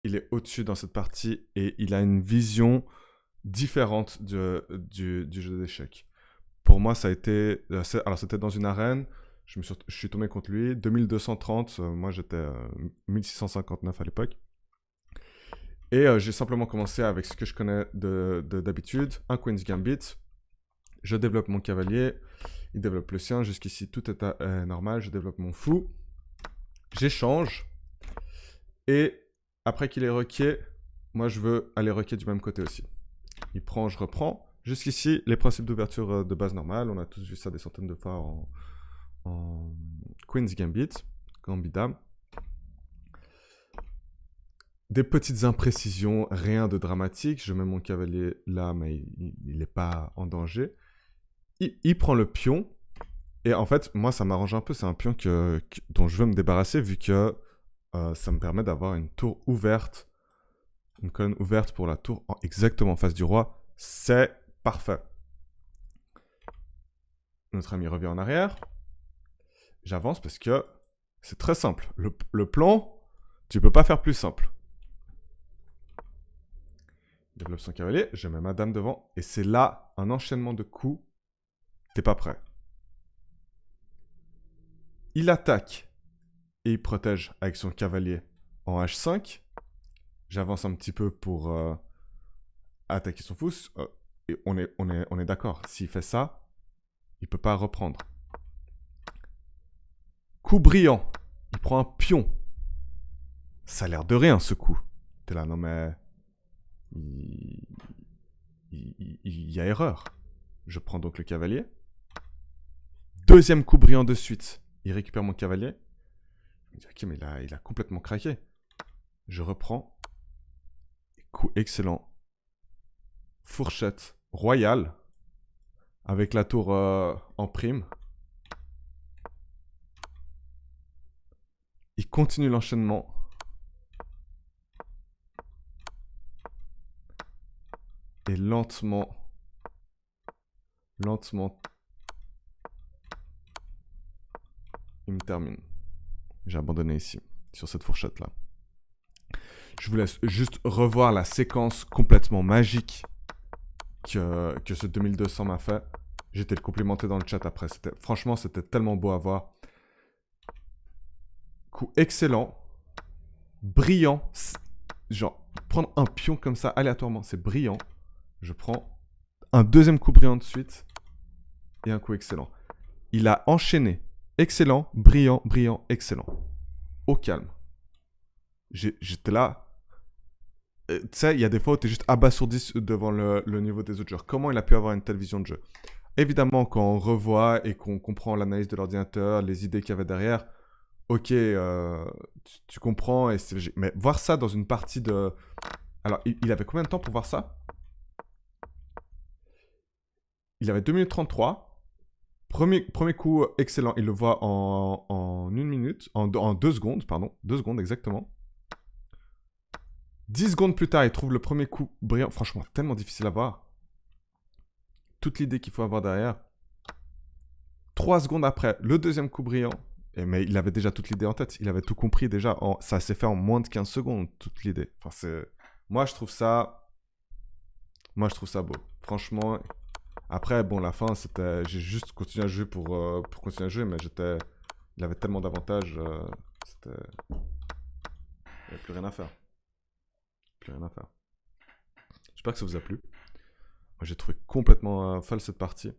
il est au-dessus dans cette partie et il a une vision différente du jeu d'échecs. Pour moi, ça a été... alors, c'était dans une arène. Je suis tombé contre lui. 2230. Moi, j'étais 1659 à l'époque. Et j'ai simplement commencé avec ce que je connais d'habitude. Un Queen's Gambit. Je développe mon cavalier. Il développe le sien. Jusqu'ici, tout est normal. Je développe mon fou. J'échange. Et après qu'il ait requis, moi, je veux aller requis du même côté aussi. Il prend, je reprends. Jusqu'ici, les principes d'ouverture de base normale. On a tous vu ça des centaines de fois en Queen's Gambit. Gambit dame. Des petites imprécisions, rien de dramatique. Je mets mon cavalier là, mais il n'est pas en danger. Il prend le pion. Et en fait, moi, ça m'arrange un peu. C'est un pion dont je veux me débarrasser vu que ça me permet d'avoir une tour ouverte. Une colonne ouverte pour la tour exactement en face du roi. C'est parfait. Notre ami revient en arrière. J'avance parce que c'est très simple. Le plan, tu peux pas faire plus simple. Il développe son cavalier, je mets ma dame devant, et c'est là un enchaînement de coups. T'es pas prêt. Il attaque et il protège avec son cavalier en H5. J'avance un petit peu pour attaquer son fou. Et on est d'accord. S'il fait ça, il peut pas reprendre. Coup brillant. Il prend un pion. Ça a l'air de rien, ce coup. T'es là, non mais... Il y a erreur. Je prends donc le cavalier. Deuxième coup brillant de suite. Il récupère mon cavalier. Je me dis, ok, mais il a complètement craqué. Je reprends. Coup excellent. Fourchette royale. Avec la tour en prime. Il continue l'enchaînement. Et lentement, il me termine. J'ai abandonné ici, sur cette fourchette-là. Je vous laisse juste revoir la séquence complètement magique que ce 2200 m'a fait. J'étais le complimenté dans le chat après. Franchement, c'était tellement beau à voir. Coup excellent. Brillant. Genre, prendre un pion comme ça aléatoirement, c'est brillant. Je prends un deuxième coup brillant de suite. Et un coup excellent. Il a enchaîné. Excellent, brillant, brillant, excellent. Au calme. J'étais là. Tu sais, il y a des fois où tu es juste abasourdi devant le niveau des autres joueurs. Comment il a pu avoir une telle vision de jeu? Évidemment, quand on revoit et qu'on comprend l'analyse de l'ordinateur, les idées qu'il y avait derrière, ok, tu comprends. Mais voir ça dans une partie de... Alors, il avait combien de temps pour voir ça? Il avait 2 minutes 33. Premier coup excellent, il le voit en 1 minute, en 2 secondes, pardon, 2 secondes exactement. 10 secondes plus tard, il trouve le premier coup brillant. Franchement, tellement difficile à voir. Toute l'idée qu'il faut avoir derrière. 3 secondes après, le deuxième coup brillant. Mais il avait déjà toute l'idée en tête. Il avait tout compris déjà. Ça s'est fait en moins de 15 secondes, toute l'idée. Enfin, moi, je trouve ça beau. Franchement. Après, bon, la fin, c'était... J'ai juste continué à jouer pour continuer à jouer, mais il avait tellement d'avantages. Il n'y avait plus rien à faire. Plus rien à faire. J'espère que ça vous a plu. Moi, j'ai trouvé complètement folle cette partie.